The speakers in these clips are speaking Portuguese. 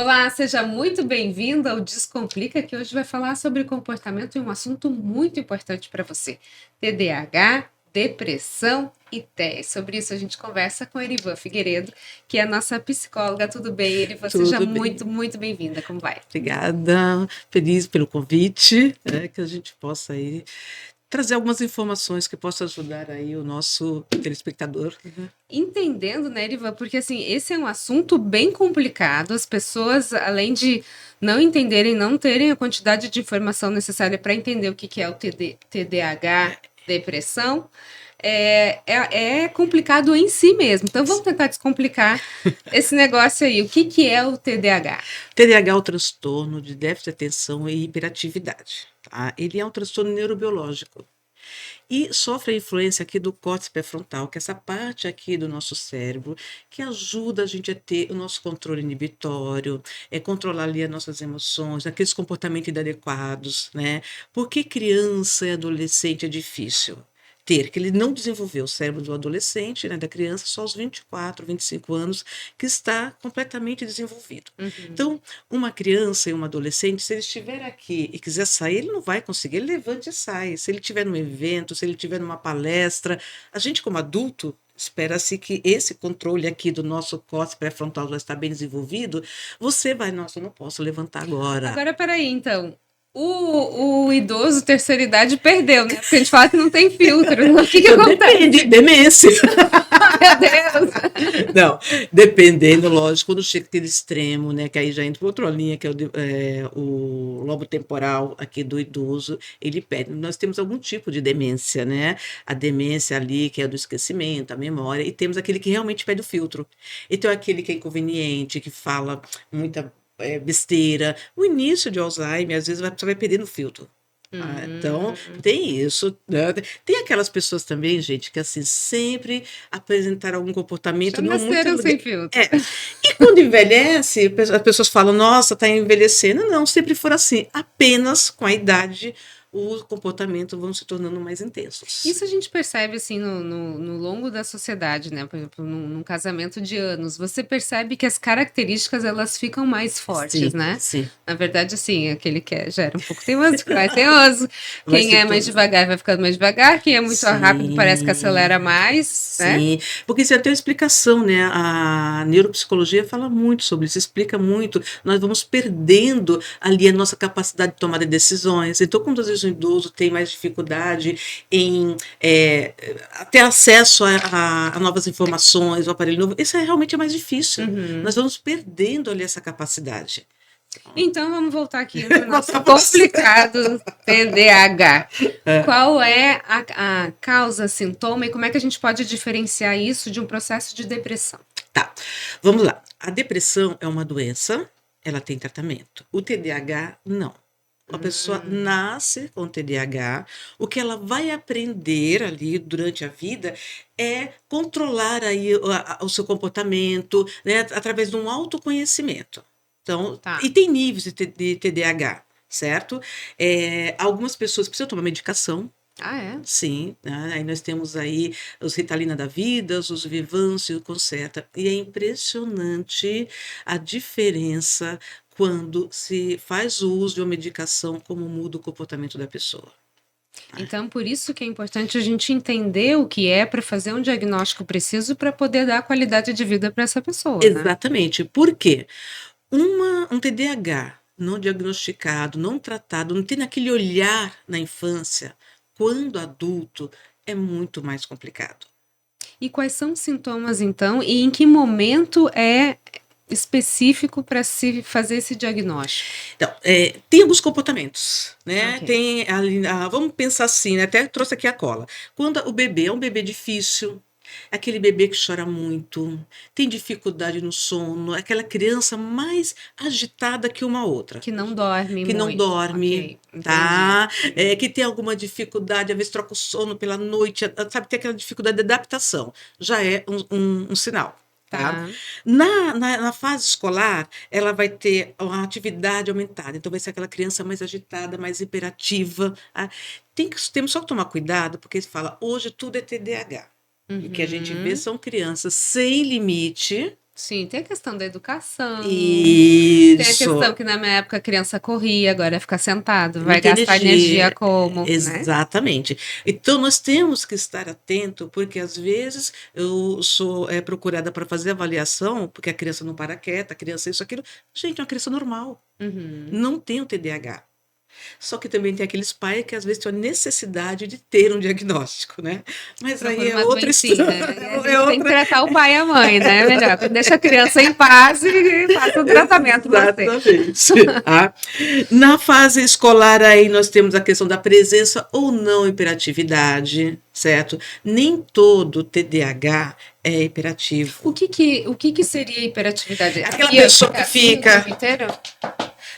Olá, seja muito bem-vindo ao Descomplica, que hoje vai falar sobre comportamento e um assunto muito importante para você: TDAH, depressão e TEA. Sobre isso a gente conversa com a Erivan Figueiredo, que é a nossa psicóloga. Tudo bem, Erivan? Seja Tudo muito, bem. muito bem-vinda. Como vai? Obrigada. Feliz pelo convite, que a gente possa aí trazer algumas informações que possam ajudar aí o nosso telespectador. Entendendo, né, Erivan? Porque assim, esse é um assunto bem complicado. As pessoas, além de não entenderem, não terem a quantidade de informação necessária para entender o que é o TDAH, depressão, é complicado em si mesmo. Então vamos tentar descomplicar esse negócio aí. O que é o TDAH? TDAH é o transtorno de déficit de atenção e hiperatividade. Tá? Ele é um transtorno neurobiológico e sofre a influência aqui do córtex pré-frontal, que é essa parte aqui do nosso cérebro que ajuda a gente a ter o nosso controle inibitório, controlar ali as nossas emoções, aqueles comportamentos inadequados, né? Por que criança e adolescente é difícil ter? Que ele não desenvolveu o cérebro do adolescente, né, da criança, só aos 24, 25 anos, que está completamente desenvolvido. Então, uma criança e um adolescente, se ele estiver aqui e quiser sair, ele não vai conseguir, ele levanta e sai. Se ele estiver num evento, se ele estiver numa palestra, a gente como adulto, espera-se que esse controle aqui do nosso córtex pré-frontal já está bem desenvolvido, você vai, nossa, eu não posso levantar agora. Agora, peraí, então. O idoso, terceira idade, perdeu, né? Porque a gente fala que não tem filtro. O que acontece? Depende, demência. Meu Deus! Não, dependendo, lógico, quando chega aquele extremo, né, que aí já entra outra linha, que é o lobo temporal aqui do idoso, ele perde. Nós temos algum tipo de demência, né? A demência ali, que é do esquecimento, a memória, e temos aquele que realmente perde o filtro. Então, aquele que é inconveniente, que fala muita besteira. O início de Alzheimer, às vezes, você vai perdendo o filtro. Então, tem isso, né? Tem aquelas pessoas também, gente, que assim, sempre apresentaram algum comportamento Já não muito nasceram sem legal. filtro. E quando envelhece, as pessoas falam, nossa, tá envelhecendo. Não, sempre for assim. Apenas com a idade, os comportamentos vão se tornando mais intensos. Isso a gente percebe assim no longo da sociedade, né? Por exemplo, num casamento de anos, você percebe que as características elas ficam mais fortes, Sim, né? sim. Na verdade, assim, aquele que já era um pouco teimoso fica mais teimoso. Vai Quem se é mais tornando. devagar vai ficando mais devagar. Quem é muito rápido parece que Sim, acelera mais, né? sim, porque isso tem uma explicação, né? A neuropsicologia fala muito sobre isso, explica muito. Nós vamos perdendo ali a nossa capacidade de tomar decisões. Então, quando às vezes o idoso tem mais dificuldade em ter acesso a novas informações, o aparelho novo, isso realmente é mais difícil. Nós vamos perdendo ali essa capacidade. Então vamos voltar aqui para o nosso complicado TDAH. Qual é a causa, sintoma e como é que a gente pode diferenciar isso de um processo de depressão? Tá, vamos lá. A depressão é uma doença, ela tem tratamento. O TDAH, não. A pessoa nasce com TDAH, o que ela vai aprender ali durante a vida é controlar aí o seu comportamento, né, através de um autoconhecimento. Então, Tá. e tem níveis de TDAH, certo? Algumas pessoas precisam tomar medicação. Ah, é? Sim, né? Aí nós temos aí os Ritalina da vida, os Vivance, o Concerta. E é impressionante a diferença quando se faz o uso de uma medicação, como muda o comportamento da pessoa. Então, por isso que é importante a gente entender o que é para fazer um diagnóstico preciso para poder dar qualidade de vida para essa pessoa, né? Exatamente. Por quê? Um TDAH não diagnosticado, não tratado, não tendo aquele olhar na infância, quando adulto, é muito mais complicado. E quais são os sintomas, então, e em que momento é específico para se fazer esse diagnóstico? Então, tem alguns comportamentos, né? Ok. Tem ali, vamos pensar assim, né? Até trouxe aqui a cola. Quando o bebê é um bebê difícil, aquele bebê que chora muito, tem dificuldade no sono, aquela criança mais agitada que uma outra, Que não dorme que não muito. dorme, Ok, entendi. tá? Que tem alguma dificuldade, às vezes troca o sono pela noite, sabe? Tem aquela dificuldade de adaptação, já é um sinal. Tá? Tá. Na fase escolar, ela vai ter uma atividade aumentada, então vai ser aquela criança mais agitada, mais hiperativa. Temos só que tomar cuidado, porque ele fala, hoje tudo é TDAH. E o que a gente vê são crianças sem limite, Sim, tem a questão da educação. Tem a Isso. questão que na minha época a criança corria, agora é ficar sentado, Não vai tem gastar energia energia. como, né? Exatamente. Então, nós temos que estar atento, porque às vezes eu sou procurada para fazer avaliação, porque a criança não para quieta, a criança isso, aquilo. Gente, é uma criança normal. Uhum. Não tem o TDAH. Só que também tem aqueles pais que às vezes têm a necessidade de ter um diagnóstico, né? Mas aí Procura é uma outra doencinha. história. E a É gente tem que outra. tratar o pai e a mãe, né? Melhor. Deixa a criança em paz e faça o tratamento você. Exatamente. Tá? Na fase escolar aí nós temos a questão da presença ou não hiperatividade, certo? Nem todo TDAH é hiperativo. O que que seria hiperatividade? Aquela Aqui, ó, pessoa que assim o fica, tempo inteiro?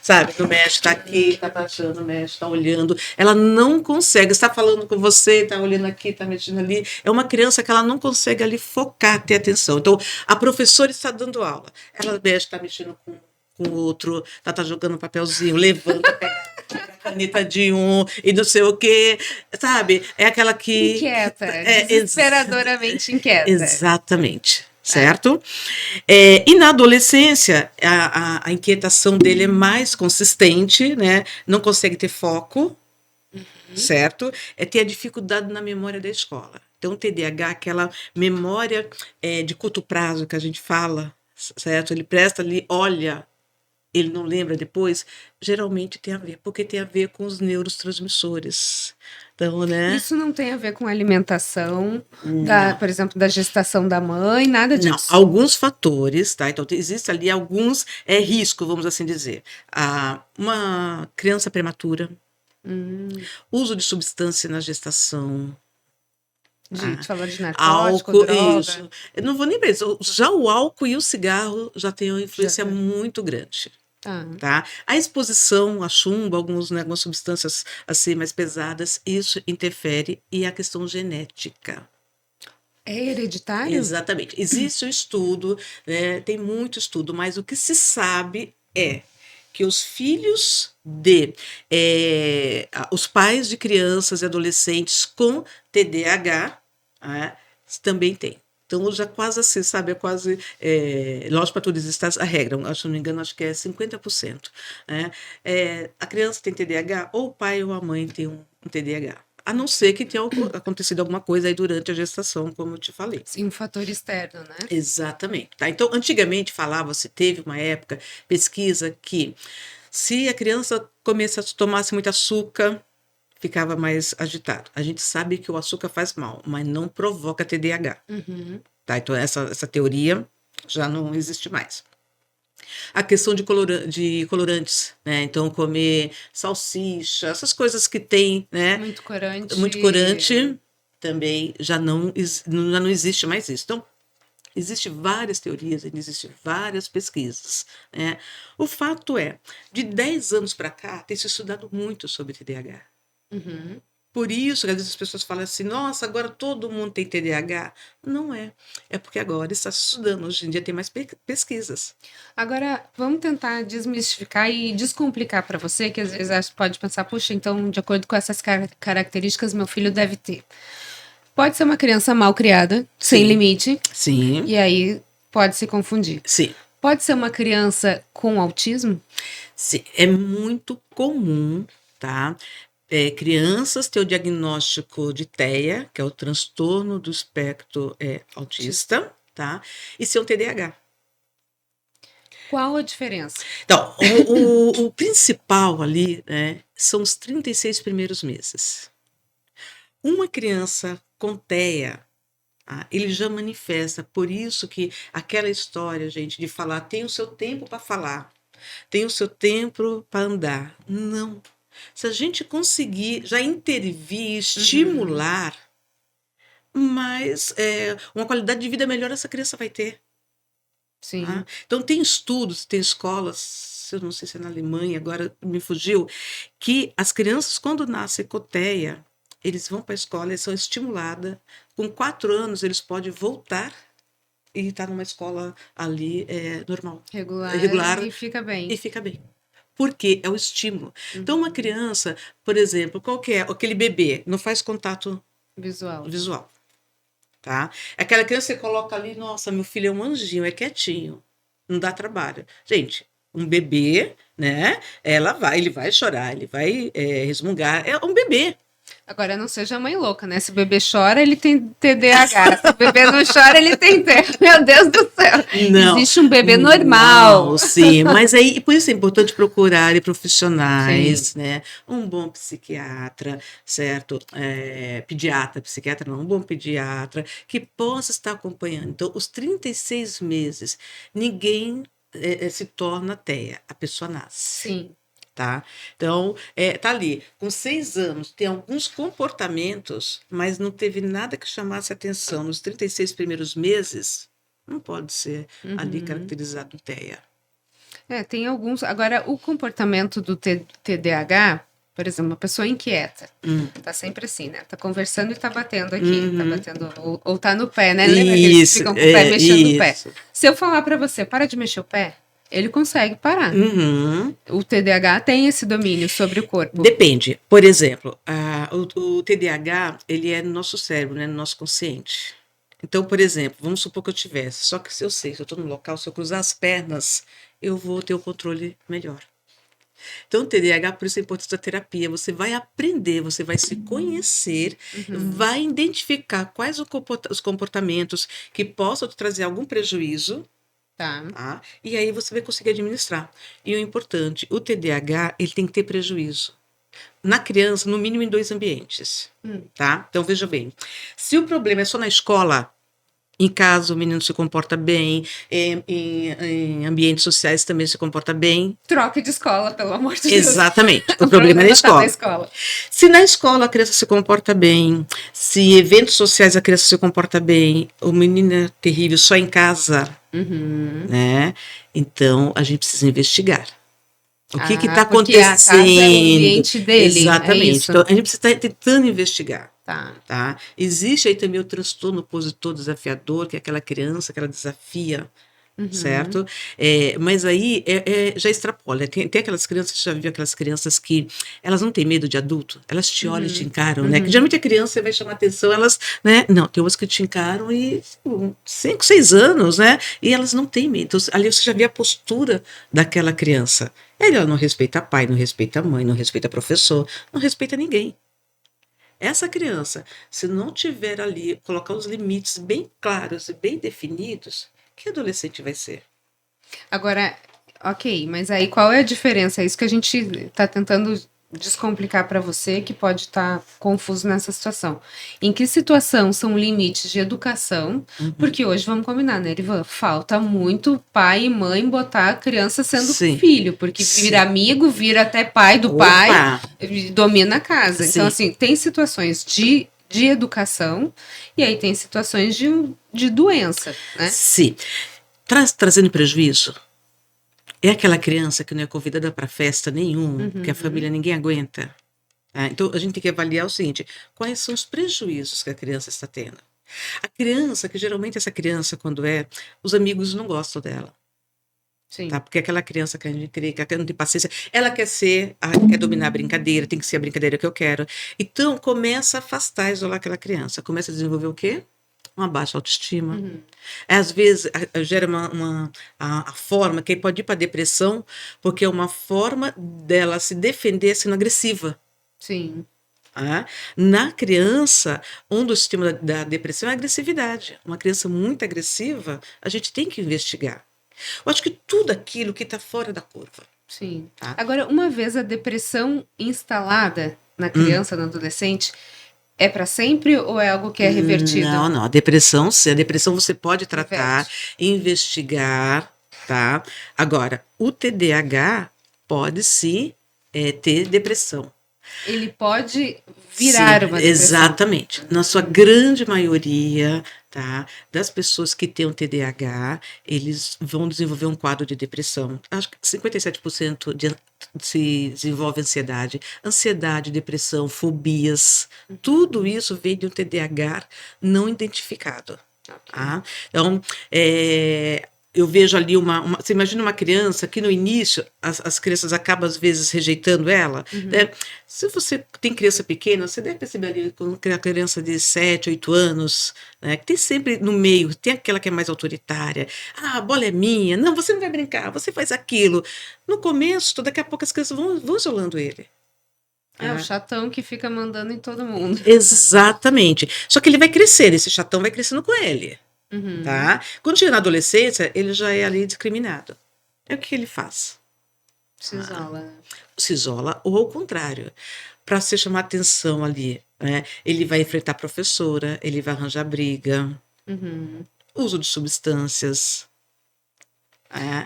sabe, no mexe, tá aqui, tá baixando, mexe, tá olhando. Ela não consegue, está falando com você, tá olhando aqui, tá mexendo ali. É uma criança que ela não consegue ali focar, ter atenção. Então, a professora está dando aula. Ela mexe, tá mexendo com o outro, tá jogando um papelzinho, levanta, pega a caneta de um e não sei o quê, sabe? É aquela que. Inquieta, É, desesperadoramente inquieta. exatamente. É. Certo? E na adolescência, a inquietação dele é mais consistente, né? Não consegue ter foco, certo? Tem a dificuldade na memória da escola. Então, o TDAH, aquela memória de curto prazo que a gente fala, certo? Ele presta ali, olha, ele não lembra depois, geralmente tem a ver, porque tem a ver com os neurotransmissores. Então, né? Isso não tem a ver com alimentação, Não. por exemplo, da gestação da mãe, nada Não, disso. alguns fatores, tá? Então, existe ali alguns riscos, vamos assim dizer. Uma criança prematura, uso de substância na gestação, Tu falou de narcótico, álcool, droga. isso. Eu não vou nem para isso. Já o álcool e o cigarro já têm uma Já influência tá. muito grande. Ah, Tá? A exposição a chumbo, algumas substâncias assim mais pesadas, isso interfere e a questão genética. é hereditário? Exatamente. Existe o estudo, né, tem muito estudo, mas o que se sabe é que os filhos os pais de crianças e adolescentes com TDAH, também têm. Então, já quase assim, sabe, lógico, para todos está a regra, se não me engano, acho que é 50%. Né? A criança tem TDAH, ou o pai ou a mãe tem um TDAH. A não ser que tenha acontecido alguma coisa aí durante a gestação, como eu te falei. Sim, um fator externo, né? Exatamente. Tá? Então, antigamente falava-se, teve uma época, pesquisa, que se a criança começasse a tomar muito açúcar, ficava mais agitado. A gente sabe que o açúcar faz mal, mas não provoca TDAH. Uhum. Tá? Então, essa teoria já não existe mais. A questão de colorantes, né? Então, comer salsicha, essas coisas que tem, né? Muito corante. Muito corante, também já não existe mais isso. Então, existem várias teorias, existem várias pesquisas. Né? O fato é, de 10 anos para cá, tem se estudado muito sobre TDAH. Uhum. Por isso, às vezes as pessoas falam assim, nossa, agora todo mundo tem TDAH. Não é. É porque agora está se estudando. Hoje em dia tem mais pesquisas. Agora, vamos tentar desmistificar e descomplicar para você, que às vezes pode pensar, puxa, então, de acordo com essas características, meu filho deve ter. Pode ser uma criança mal criada, sem Sim. limite, Sim, e aí pode se confundir. sim, Pode ser uma criança com autismo? sim. É muito comum, tá? Crianças ter o diagnóstico de TEA, que é o transtorno do espectro autista, tá? E ser um TDAH. Qual a diferença? Então, o principal ali, né, são os 36 primeiros meses. Uma criança com TEA, ele já manifesta, por isso que aquela história, gente, de falar, tem o seu tempo para falar, tem o seu tempo para andar. Não. Se a gente conseguir já intervir, estimular, mas uma qualidade de vida melhor essa criança vai ter. Sim. Então, tem estudos, tem escolas, eu não sei se é na Alemanha, agora me fugiu, que as crianças, quando nascem com TEA, eles vão para a escola, eles são estimuladas. Com 4 anos, eles podem voltar e estar numa escola ali normal. Regular e fica E bem. fica bem. Porque é o estímulo. Então, uma criança, por exemplo, qual que é? Aquele bebê não faz contato Visual. visual. tá? Aquela criança que você coloca ali, nossa, meu filho é um anjinho, é quietinho, não dá trabalho. Gente, um bebê, né? Ele vai chorar, ele vai resmungar, é um bebê. Agora, não seja mãe louca, né? Se o bebê chora, ele tem TDAH. Se o bebê não chora, ele tem TEA. Meu Deus do céu. Não, Existe um bebê normal. não, sim, mas aí por isso é importante procurar profissionais, Sim. né? Um bom psiquiatra, certo? Pediatra, psiquiatra não, um bom pediatra que possa estar acompanhando. Então, os 36 meses, ninguém se torna TEA, a pessoa nasce. Sim. Tá? Então, tá ali, com 6 anos, tem alguns comportamentos, mas não teve nada que chamasse atenção. Nos 36 primeiros meses, não pode ser ali caracterizado TEA. Tem alguns. Agora, o comportamento do TDAH, por exemplo, uma pessoa inquieta, tá sempre assim, né? Tá conversando e tá batendo aqui, tá batendo, ou tá no pé, né? Lembra que eles ficam com o pé mexendo o pé? Se eu falar para você, para de mexer o pé, ele consegue parar. O TDAH tem esse domínio sobre o corpo. Depende. Por exemplo, o TDAH, ele é no nosso cérebro, né, no nosso consciente. Então, por exemplo, vamos supor que eu tivesse, só que se eu sei, se eu estou no local, se eu cruzar as pernas, eu vou ter o controle melhor. Então, o TDAH, por isso é importante a terapia. Você vai aprender, você vai se conhecer, vai identificar quais os comportamentos que possam te trazer algum prejuízo. Tá? E aí você vai conseguir administrar. E o importante, o TDAH, ele tem que ter prejuízo. Na criança, no mínimo em 2 ambientes. Tá? Então, veja bem. Se o problema é só na escola, em casa o menino se comporta bem, em ambientes sociais também se comporta bem. Troque de escola, pelo amor de Deus. Exatamente. O problema é na escola. Tá na escola. Se na escola a criança se comporta bem, se em eventos sociais a criança se comporta bem, o menino é terrível só em casa, né? Então a gente precisa investigar. O que está acontecendo? Porque a casa é o ambiente dele. Exatamente. Então a gente precisa estar tentando investigar. Tá. Existe aí também o transtorno opositor desafiador, que é aquela criança que ela desafia, certo? Mas aí já extrapola. Tem aquelas crianças, você já viu aquelas crianças que elas não têm medo de adulto, elas te olham e te encaram, né? Que geralmente a criança vai chamar atenção, elas, né? Não, tem umas que te encaram e 5, 6 anos, né? E elas não têm medo. Então, ali você já vê a postura daquela criança. Ela não respeita pai, não respeita mãe, não respeita professor, não respeita ninguém. Essa criança, se não tiver ali, colocar os limites bem claros e bem definidos, que adolescente vai ser? Agora, ok, mas aí qual é a diferença? É isso que a gente está tentando descomplicar para você, que pode estar confuso nessa situação. Em que situação são limites de educação? Porque hoje, vamos combinar, né, Erivan? Falta muito pai e mãe botar a criança sendo filho, porque vira amigo, vira até pai do pai, domina a casa. Então, assim, tem situações de educação e aí tem situações de doença, né? Sim. Trazendo prejuízo? É aquela criança que não é convidada para festa nenhum, que a família ninguém aguenta. Tá? Então, a gente tem que avaliar o seguinte: quais são os prejuízos que a criança está tendo? A criança, que geralmente essa criança, quando os amigos não gostam dela. Sim. Tá? Porque aquela criança que a gente crê, que ela não tem paciência, ela quer dominar a brincadeira, tem que ser a brincadeira que eu quero. Então, começa a afastar, isolar aquela criança. Começa a desenvolver o quê? Uma baixa autoestima. Às vezes gera a forma que pode ir para a depressão, porque é uma forma dela se defender sendo agressiva. Sim. Na criança, um dos sintomas da depressão é a agressividade. Uma criança muito agressiva, a gente tem que investigar. Eu acho que tudo aquilo que está fora da curva. Sim. Agora, uma vez a depressão instalada na criança, no adolescente, é para sempre ou é algo que é revertido? Não. A depressão você pode tratar, investigar, tá? Agora, o TDAH pode sim ter depressão. Ele pode virar uma depressão. Exatamente. Na sua grande maioria, tá, das pessoas que têm um TDAH, eles vão desenvolver um quadro de depressão. Acho que 57% se desenvolve ansiedade, depressão, fobias. Tudo isso vem de um TDAH não identificado. Tá? Então, eu vejo ali você imagina uma criança que no início as crianças acabam às vezes rejeitando ela, né? Se você tem criança pequena, você deve perceber ali com a criança de 7, 8 anos, né? Que tem sempre no meio, tem aquela que é mais autoritária. Ah, a bola é minha. Não, você não vai brincar, você faz aquilo. No começo, daqui a pouco as crianças vão isolando ele. É o chatão que fica mandando em todo mundo. Exatamente. Só que ele vai crescer, esse chatão vai crescendo com ele. Uhum. Tá? Quando chega na adolescência, ele já é ali discriminado. É o que ele faz? Se isola. Né? Se isola, ou ao contrário, para se chamar atenção ali, né? Ele vai enfrentar a professora, ele vai arranjar briga, uso de substâncias.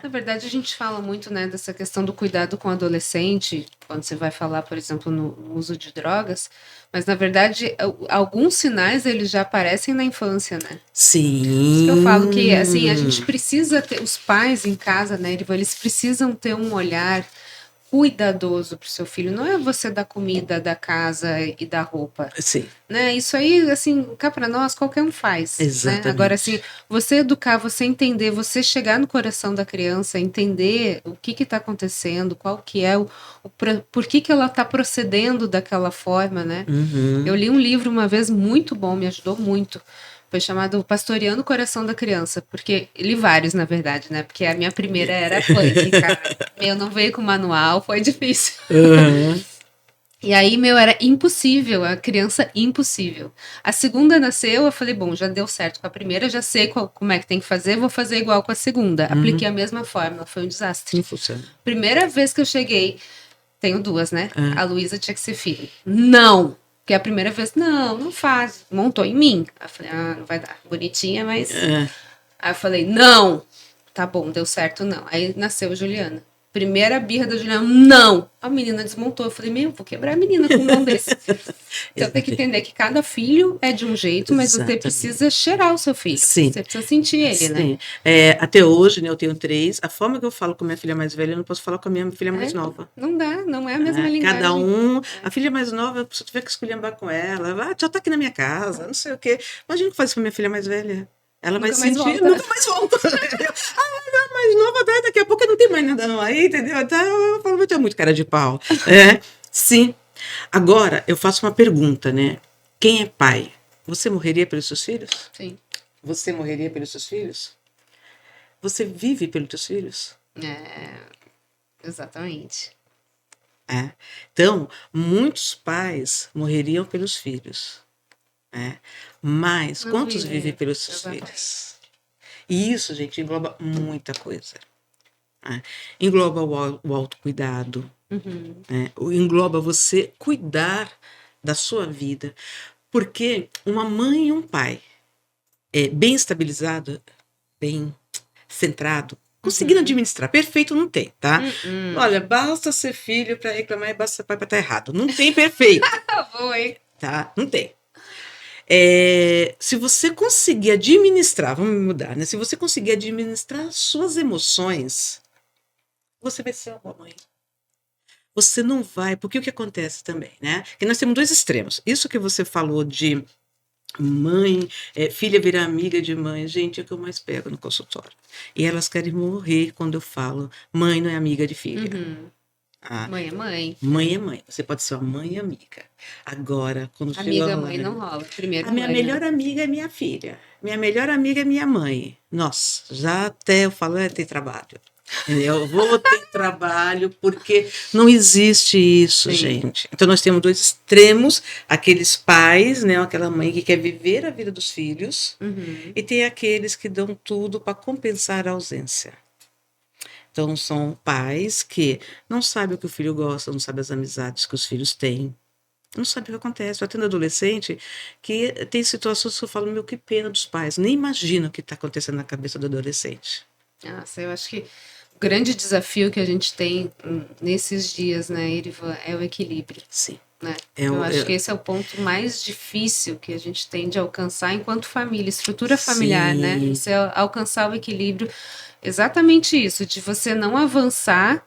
Na verdade, a gente fala muito, né, dessa questão do cuidado com o adolescente, quando você vai falar, por exemplo, no uso de drogas, mas, na verdade, alguns sinais, eles já aparecem na infância, né? Sim. Por isso que eu falo que, assim, a gente precisa ter, os pais em casa, né, eles precisam ter um olhar cuidadoso para o seu filho. Não é você dar comida, da casa e da roupa. Sim. Né? Isso aí, assim, cá para nós, qualquer um faz. Exatamente. Né? Agora, assim, você educar, você entender, você chegar no coração da criança, entender o que está acontecendo, qual que é por que ela está procedendo daquela forma, né? Eu li um livro uma vez muito bom, me ajudou muito. Foi chamado Pastoreando o Coração da Criança, porque li vários, na verdade, né? Porque a minha primeira era punk, cara. Meu, não veio com manual, foi difícil. E aí, era impossível, a criança impossível. A segunda nasceu, eu falei, bom, já deu certo com a primeira, já sei como é que tem que fazer, vou fazer igual com a segunda. Apliquei a mesma fórmula, foi um desastre. Não funciona. Primeira vez que eu cheguei, tenho duas, né? A Luísa tinha que ser filha. Não! Porque a primeira vez, não faz. Montou em mim. Aí eu falei, não vai dar. Bonitinha, mas... Aí eu falei, não! Tá bom, deu certo, não. Aí nasceu Juliana. Primeira birra da Juliana, não! A menina desmontou. Eu falei, vou quebrar a menina com um mão desse. Então tem que entender que cada filho é de um jeito, mas você precisa cheirar o seu filho. Sim. Você precisa sentir ele, né? Até hoje, né, eu tenho 3. A forma que eu falo com a minha filha mais velha, eu não posso falar com a minha filha mais nova. Não dá, não é a mesma linguagem. Cada a filha mais nova, se eu tiver que esculhambar com ela, já tá aqui na minha casa, não sei o quê. Imagina o que faz com a minha filha mais velha. Ela vai sentir, nunca mais volta. Não, mais nova, daqui a pouco não tem mais nada não aí, entendeu? Então, eu falo, é muito cara de pau. Sim. Agora, eu faço uma pergunta, né? Quem é pai? Você morreria pelos seus filhos? Sim. Você morreria pelos seus filhos? Você vive pelos seus filhos? Exatamente. Então, muitos pais morreriam pelos filhos. Mas quantos vivem pelos seus filhos? E isso, gente, engloba muita coisa. Engloba o autocuidado. Engloba você cuidar da sua vida. Porque uma mãe e um pai bem estabilizado, bem centrado, conseguindo administrar. Perfeito não tem, tá? Olha, basta ser filho para reclamar e basta ser pai para estar errado. Não tem perfeito. Tá? Não tem. Se você conseguir administrar, vamos mudar, né? Se você conseguir administrar suas emoções, você vai ser uma boa mãe. Você não vai, porque o que acontece também, né? Que nós temos 2 extremos. Isso que você falou de mãe, filha virar amiga de mãe, gente, é o que eu mais pego no consultório. E elas querem morrer quando eu falo, mãe não é amiga de filha. Mãe é mãe. Mãe é mãe. Você pode ser uma mãe amiga. Agora, quando amiga chega mãe não rola. Primeiro a minha melhor amiga é minha filha. Minha melhor amiga é minha mãe. Nossa, já até eu falo, tem trabalho. Eu vou ter trabalho, porque não existe isso, gente. Então, nós temos 2 extremos, aqueles pais, né, aquela mãe que quer viver a vida dos filhos, e tem aqueles que dão tudo para compensar a ausência. Então, são pais que não sabem o que o filho gosta, não sabem as amizades que os filhos têm, não sabem o que acontece. Eu atendo adolescente que tem situações que eu falo, que pena dos pais, nem imagina o que está acontecendo na cabeça do adolescente. Nossa, eu acho que o grande desafio que a gente tem nesses dias, né, Irivan, é o equilíbrio. Sim. Né? Eu acho que esse é o ponto mais difícil que a gente tem de alcançar enquanto família, estrutura familiar, né? Você alcançar o equilíbrio, exatamente isso, de você não avançar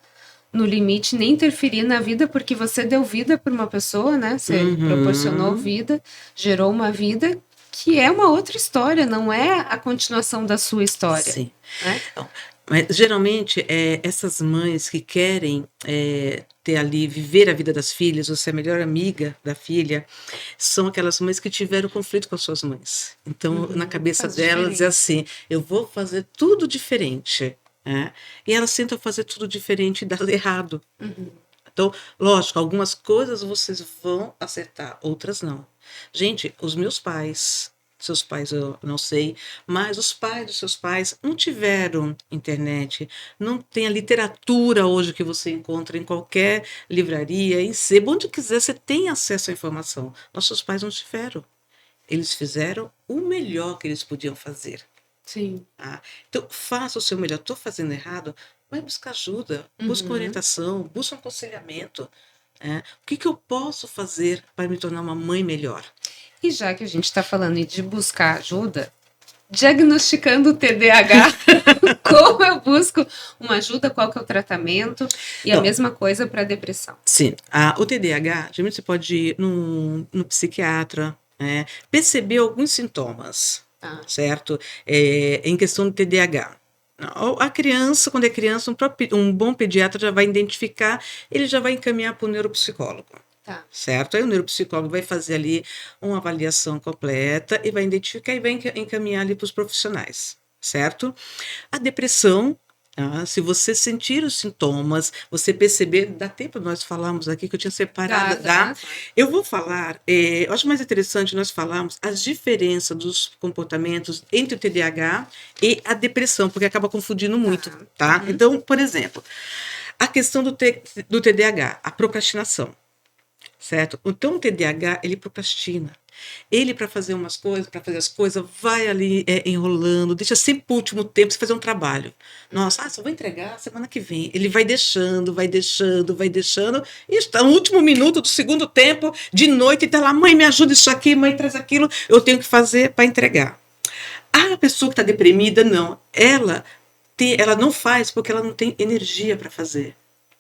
no limite, nem interferir na vida, porque você deu vida para uma pessoa, né? Você proporcionou vida, gerou uma vida, que é uma outra história, não é a continuação da sua história. Sim. Né? Então, mas, geralmente, essas mães que querem ter ali, viver a vida das filhas, ou ser a melhor amiga da filha, são aquelas mães que tiveram conflito com as suas mães. Então, na cabeça Faz delas é diferença. assim: eu vou fazer tudo diferente. Né? E elas tentam fazer tudo diferente e dá errado. Então, lógico, algumas coisas vocês vão acertar, outras não. Gente, os meus pais, seus pais eu não sei, mas os pais dos seus pais não tiveram internet, não tem a literatura hoje que você encontra em qualquer livraria, em sebo, onde quiser, você tem acesso à informação. Nossos pais não tiveram. Eles fizeram o melhor que eles podiam fazer. Sim. Tá? Então, faça o seu melhor. Estou fazendo errado? Vai buscar ajuda, busca orientação, busca um aconselhamento. O que eu posso fazer para me tornar uma mãe melhor? E já que a gente está falando de buscar ajuda, diagnosticando o TDAH, como eu busco uma ajuda, qual que é o tratamento, e a Então, mesma coisa para a depressão. Sim, o TDAH, geralmente você pode ir no psiquiatra, perceber alguns sintomas, certo? Em questão do TDAH. A criança, quando é criança, um bom pediatra já vai identificar, ele já vai encaminhar para o neuropsicólogo. Tá. Certo? Aí o neuropsicólogo vai fazer ali uma avaliação completa e vai identificar e vai encaminhar ali para os profissionais, certo? A depressão, se você sentir os sintomas, você perceber, dá tempo nós falarmos aqui que eu tinha separado, Dá. Eu vou falar, eu acho mais interessante nós falarmos as diferenças dos comportamentos entre o TDAH e a depressão, porque acaba confundindo muito, tá? Então, por exemplo, a questão do TDAH, a procrastinação. Certo? Então, o TDAH, ele procrastina. Ele, para fazer umas coisas, para fazer as coisas, vai ali enrolando, deixa sempre para o último tempo você fazer um trabalho. Nossa, só vou entregar semana que vem. Ele vai deixando, vai deixando, vai deixando, e está no último minuto do segundo tempo, de noite, e está lá, mãe, me ajuda isso aqui, mãe, traz aquilo, eu tenho que fazer para entregar. A pessoa que está deprimida, não. Ela não faz porque ela não tem energia para fazer.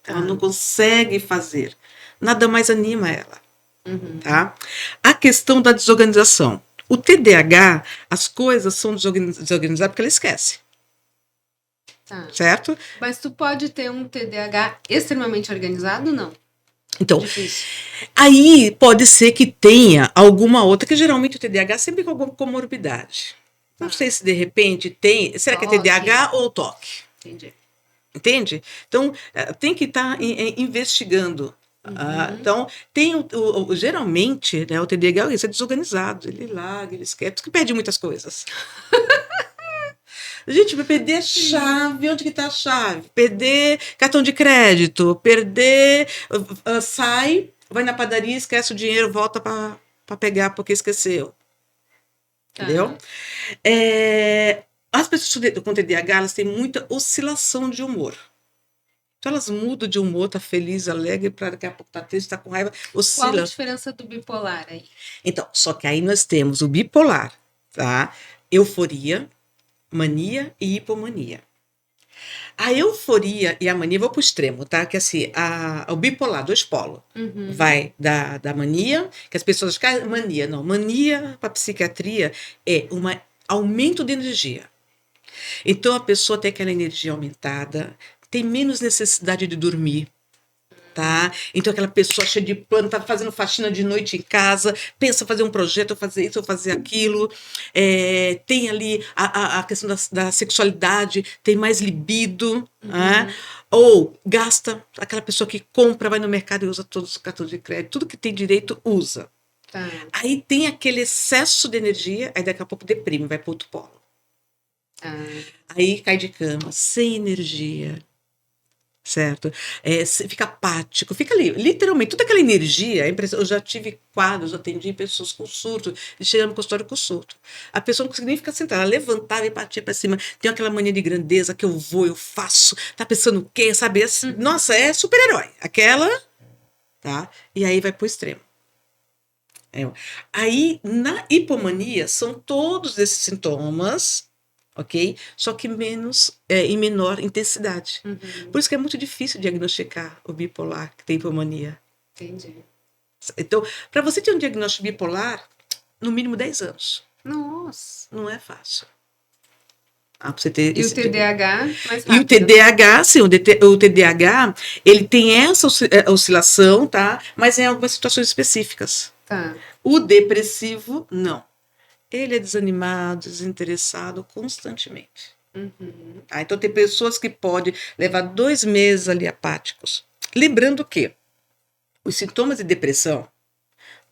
Ela não consegue fazer. Nada mais anima ela. Tá? A questão da desorganização. O TDAH, as coisas são desorganizadas porque ela esquece. Tá. Certo? Mas tu pode ter um TDAH extremamente organizado, não? Então, Difícil. aí pode ser que tenha alguma outra, que geralmente o TDAH sempre com alguma comorbidade. Não sei se de repente tem. Será que é TDAH ou toque? Entendi. Entende? Então, tem que estar investigando. Então, tem geralmente, né, o TDAH é desorganizado, ele larga, ele esquece, porque perde muitas coisas. Gente, vai perder a chave, onde que está a chave? Perder cartão de crédito, sai, vai na padaria, esquece o dinheiro, volta para pegar porque esqueceu. Entendeu? As pessoas com TDAH, elas têm muita oscilação de humor. Então elas mudam de humor, tá feliz, alegre, para daqui a pouco tá triste, tá com raiva, oscila. Qual a diferença do bipolar aí? Então, só que aí nós temos o bipolar, tá? Euforia, mania e hipomania. A euforia e a mania, vou pro extremo, tá? Que assim, o bipolar, dois polos. Vai da mania, que as pessoas acham, mania, não. Mania para psiquiatria é um aumento de energia. Então a pessoa tem aquela energia aumentada, tem menos necessidade de dormir, tá? Então aquela pessoa cheia de plano, tá fazendo faxina de noite em casa, pensa fazer um projeto, fazer isso ou fazer aquilo, tem ali a questão da sexualidade, tem mais libido, ou gasta, aquela pessoa que compra, vai no mercado e usa todos os cartões de crédito, tudo que tem direito usa. Tá. Aí tem aquele excesso de energia, aí daqui a pouco deprime, vai para outro polo. Aí cai de cama, sem energia, certo? Fica apático, fica ali, literalmente, toda aquela energia, eu já tive quadros, atendi pessoas com surto, chegando no consultório com surto. A pessoa não conseguia nem ficar sentada, ela levantava e batia para cima, tem aquela mania de grandeza que eu vou, eu faço, tá pensando o quê, sabe? Nossa, é super-herói, aquela, tá? E aí vai pro extremo. Aí, na hipomania, são todos esses sintomas, ok? Só que em menor intensidade. Por isso que é muito difícil diagnosticar o bipolar que tem hipomania. Entendi. Então, para você ter um diagnóstico bipolar, no mínimo 10 anos. Nossa. Não é fácil. Pra você ter E o esse tipo. TDAH, mais E o rápido. TDAH, sim, o TDAH, ele tem essa oscilação, tá? Mas em algumas situações específicas. Tá. O depressivo, não. Ele é desanimado, desinteressado constantemente. Uhum. Tá? Então, tem pessoas que podem levar 2 meses ali apáticos. Lembrando que os sintomas de depressão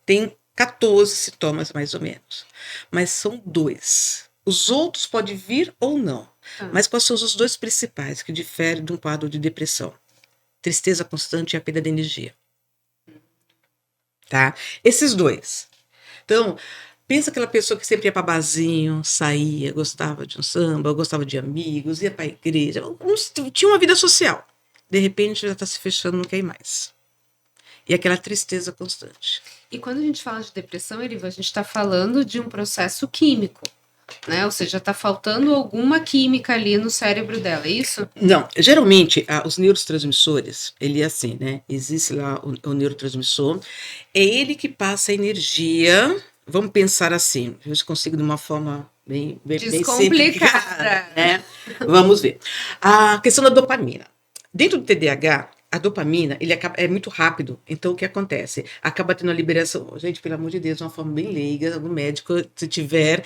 têm 14 sintomas, mais ou menos. Mas são 2. Os outros podem vir ou não. Tá. Mas quais são os 2 principais que diferem de um quadro de depressão? Tristeza constante e a perda de energia. Tá? Esses 2. Então, pensa aquela pessoa que sempre ia para barzinho, saía, gostava de um samba, gostava de amigos, ia para a igreja, tinha uma vida social. De repente já está se fechando, não quer ir mais. E aquela tristeza constante. E quando a gente fala de depressão, Eriva, a gente está falando de um processo químico, né? Ou seja, está faltando alguma química ali no cérebro dela, é isso? Não, geralmente os neurotransmissores, ele é assim, né? Existe lá o neurotransmissor, é ele que passa a energia. Vamos pensar assim, eu consigo de uma forma bem simplificada, Descomplicada. né? Vamos ver. A questão da dopamina. Dentro do TDAH, a dopamina é muito rápido. Então, o que acontece? Acaba tendo a liberação. Gente, pelo amor de Deus, de uma forma bem leiga, algum médico, se tiver,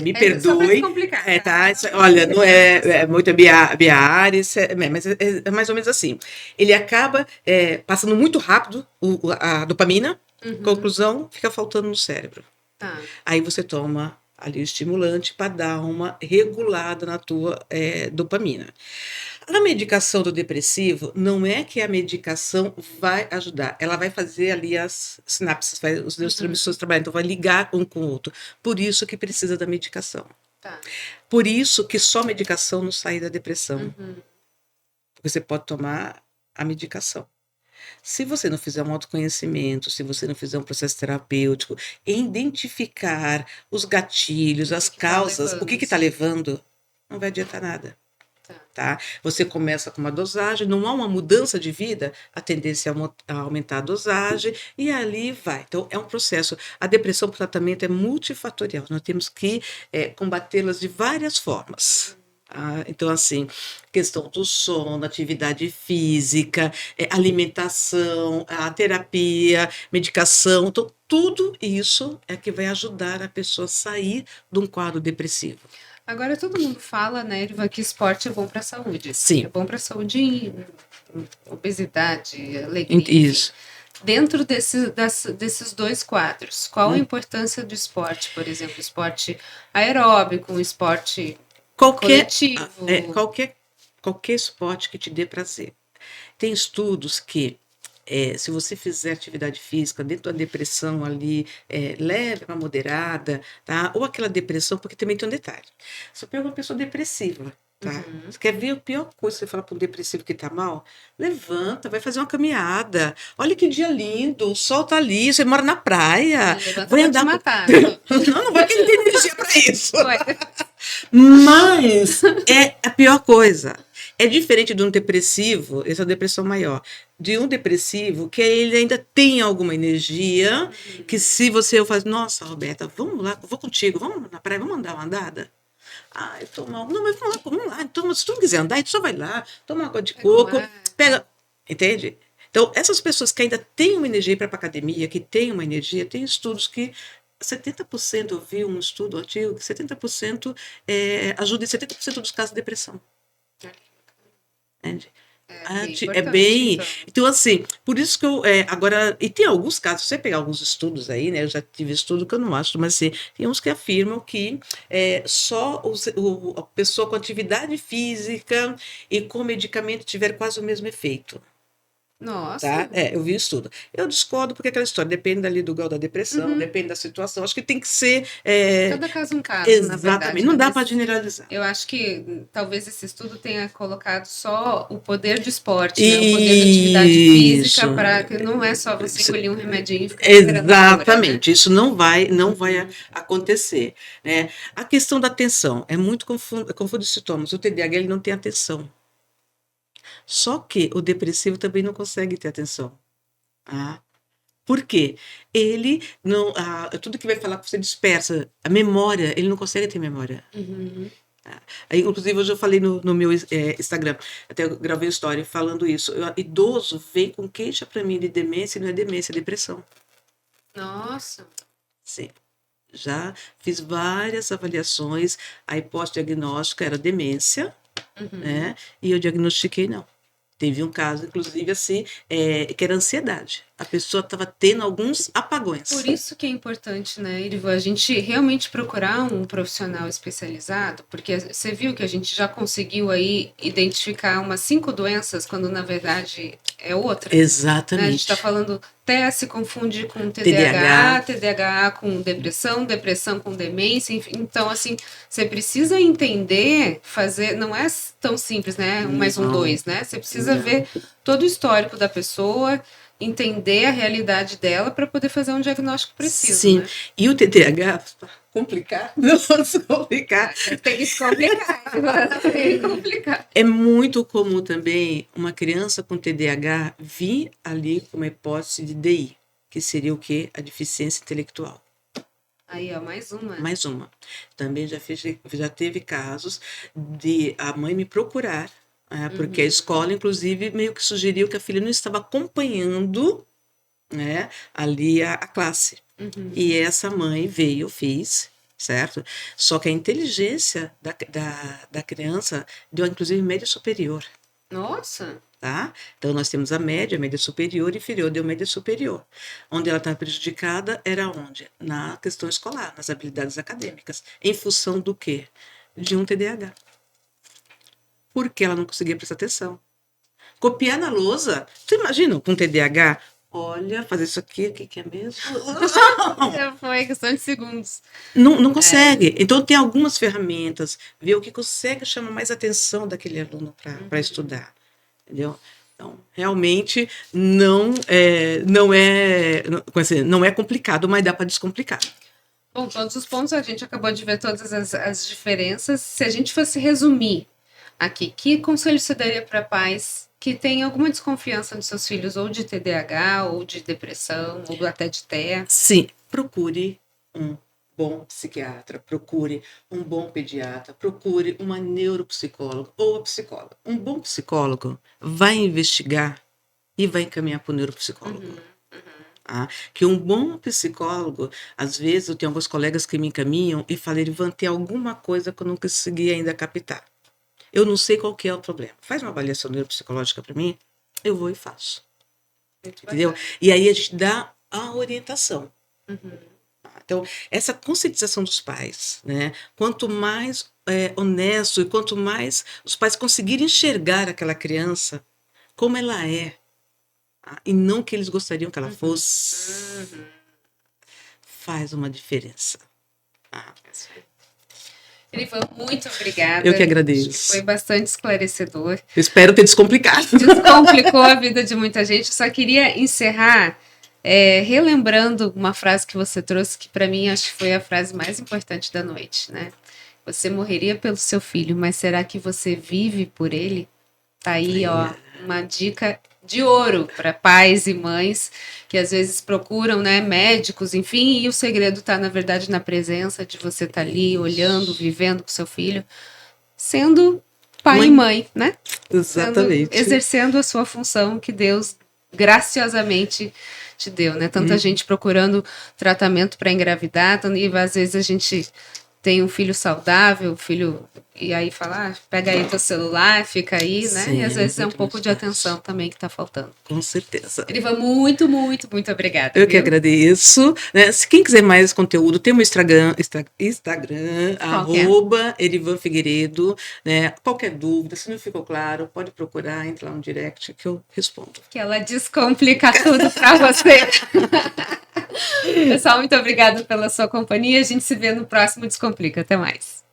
me Só para perdoe. descomplicar, Tá? tá? Olha, não é muito a minha área, mas é mais ou menos assim. Ele acaba passando muito rápido a dopamina, Uhum. conclusão, fica faltando no cérebro. Tá. Aí você toma ali o estimulante para dar uma regulada na tua dopamina. A medicação do depressivo não é que a medicação vai ajudar, ela vai fazer ali as sinapses, os neurotransmissores trabalhar, então vai ligar um com o outro. Por isso que precisa da medicação. Tá. Por isso que só medicação não sai da depressão. Uhum. Você pode tomar a medicação. Se você não fizer um autoconhecimento, se você não fizer um processo terapêutico, em identificar os gatilhos, as que tá causas, o que levando está isso? levando, não vai adiantar nada. Tá. Tá? Você começa com uma dosagem, não há uma mudança de vida, a tendência é aumentar a dosagem e ali vai. Então, é um processo. A depressão, o tratamento é multifatorial, nós temos que combatê-las de várias formas. Então, assim, questão do sono, atividade física, alimentação, a terapia, medicação, então, tudo isso é que vai ajudar a pessoa a sair de um quadro depressivo. Agora todo mundo fala, né, Eriva, que esporte é bom para a saúde. Sim. É bom para a saúde em obesidade, alegria. Isso. Enfim. Dentro desses 2 quadros, qual a importância do esporte? Por exemplo, esporte aeróbico, esporte coletivo? Qualquer esporte que te dê prazer. Tem estudos que, se você fizer atividade física dentro da depressão ali, leve para moderada, tá? Ou aquela depressão, porque também tem um detalhe. Você pega uma pessoa depressiva, tá? Uhum. Você quer ver a pior coisa que você fala para um depressivo que está mal? Levanta, vai fazer uma caminhada. Olha que dia lindo, o sol tá ali, você mora na praia. Levanta Vai pra andar te matar. Não vai querer ter energia para isso. Foi. Mas é a pior coisa. É diferente de um depressivo, essa é a depressão maior, de um depressivo que ele ainda tem alguma energia, que se você faz, nossa, Roberta, vamos lá, vou contigo, vamos na praia, vamos andar uma andada? Ah, eu tô mal. Não, mas vamos lá. Então, se tu não quiser andar, tu só vai lá, toma água de coco, pega. Entende? Então, essas pessoas que ainda têm uma energia para ir para academia, que têm uma energia, tem estudos que 70%, eu vi um estudo antigo, que 70% ajuda em 70% dos casos de depressão. Entende? É bem. Então, assim, por isso que eu. Agora, e tem alguns casos, se você pegar alguns estudos aí, né? Eu já tive estudo que eu não acho, mas assim, tem uns que afirmam que só a pessoa com atividade física e com medicamento tiver quase o mesmo efeito. Nossa. Tá? Eu vi isso tudo. Eu discordo porque aquela história depende ali do grau da depressão, depende da situação. Acho que tem que ser. Cada caso um caso, Exatamente. na verdade. Não dá para generalizar. Eu acho que talvez esse estudo tenha colocado só o poder do esporte, né? O poder da atividade física, para que não é só você engolir um remedinho e ficar exatamente. Cura, né? Isso não vai acontecer. Né? A questão da atenção é muito confunde os sintomas. O TDAH ele não tem atenção. Só que o depressivo também não consegue ter atenção. Por quê? Ele não, tudo que vai falar que você dispersa, a memória, ele não consegue ter memória. Uhum. Aí, inclusive, hoje eu falei no meu Instagram, até eu gravei uma história falando isso. Idoso vem com queixa para mim de demência, e não é demência, é depressão. Nossa. Sim. Já fiz várias avaliações, a hipótese diagnóstica era demência, né? E eu diagnostiquei não. Teve um caso, inclusive, assim, que era ansiedade. A pessoa estava tendo alguns apagões. Por isso que é importante, né, Irivan, a gente realmente procurar um profissional especializado, porque você viu que a gente já conseguiu aí identificar umas 5 doenças, quando na verdade é outra. Exatamente. Né? A gente está falando, TEA se confunde com TDAH. TDAH com depressão, depressão com demência, enfim. Então, assim, você precisa entender, fazer, não é tão simples, né? 1 mais 1, 2, né? Você precisa ver todo o histórico da pessoa, entender a realidade dela para poder fazer um diagnóstico preciso. Sim, né? E o TDAH, complicar, não posso complicar. Tem que se complicar, tem que complicar. É muito comum também uma criança com TDAH vir ali com uma hipótese de DI, que seria o quê? A deficiência intelectual. Aí, ó, mais uma. Mais uma. Também já teve casos de a mãe me procurar, porque a escola, inclusive, meio que sugeriu que a filha não estava acompanhando, né, ali a classe. E essa mãe veio, fez, certo? Só que a inteligência da criança deu, inclusive, média superior. Nossa! Tá? Então, nós temos a média superior e inferior, deu média superior. Onde ela estava prejudicada era onde? Na questão escolar, nas habilidades acadêmicas. Em função do quê? De um TDAH. Porque ela não conseguia prestar atenção. Copiar na lousa. Tu imagina com TDAH? Olha, fazer isso aqui, o que é mesmo? Já foi questão de segundos. Não consegue. Então, tem algumas ferramentas, ver o que consegue chamar mais atenção daquele aluno para estudar. Entendeu? Então, realmente não é complicado, mas dá para descomplicar. Bom, todos os pontos a gente acabou de ver todas as diferenças. Se a gente fosse resumir aqui, que conselho você daria para pais que têm alguma desconfiança dos seus filhos, ou de TDAH, ou de depressão, ou até de TEA? Sim, procure um bom psiquiatra, procure um bom pediatra, procure uma neuropsicóloga ou psicóloga. Um bom psicólogo vai investigar e vai encaminhar para o neuropsicólogo. Que um bom psicólogo, às vezes eu tenho alguns colegas que me encaminham e falam, Irivan, tem alguma coisa que eu não consegui ainda captar. Eu não sei qual que é o problema. Faz uma avaliação neuropsicológica para mim, eu vou e faço. Entendeu? E aí a gente dá a orientação. Então, essa conscientização dos pais, né? Quanto mais honesto e quanto mais os pais conseguirem enxergar aquela criança como ela é, e não que eles gostariam que ela fosse, faz uma diferença. Irivan, muito obrigada. Eu que agradeço. Acho que foi bastante esclarecedor. Eu espero ter descomplicado. Descomplicou a vida de muita gente. Só queria encerrar relembrando uma frase que você trouxe, que para mim acho que foi a frase mais importante da noite, né? Você morreria pelo seu filho, mas será que você vive por ele? Tá aí, ó, uma dica de ouro para pais e mães que às vezes procuram, né, médicos, enfim, e o segredo está, na verdade, na presença de você estar ali, olhando, vivendo com seu filho, sendo pai e mãe, né? Exatamente. Exercendo a sua função que Deus graciosamente te deu, né? Tanta gente procurando tratamento para engravidar, e às vezes a gente tem um filho saudável, e aí fala, pega aí teu celular, fica aí, né? Sim, e às vezes é um pouco de atenção também que está faltando. Com certeza. Irivan, muito, muito, muito obrigada. Eu que agradeço. Né? Se quem quiser mais conteúdo, tem o meu Instagram @Irivan Figueiredo. Né? Qualquer dúvida, se não ficou claro, pode procurar, entra lá no direct que eu respondo. Que ela descomplica tudo para você. Pessoal, muito obrigada pela sua companhia. A gente se vê no próximo Descomplica. Até mais.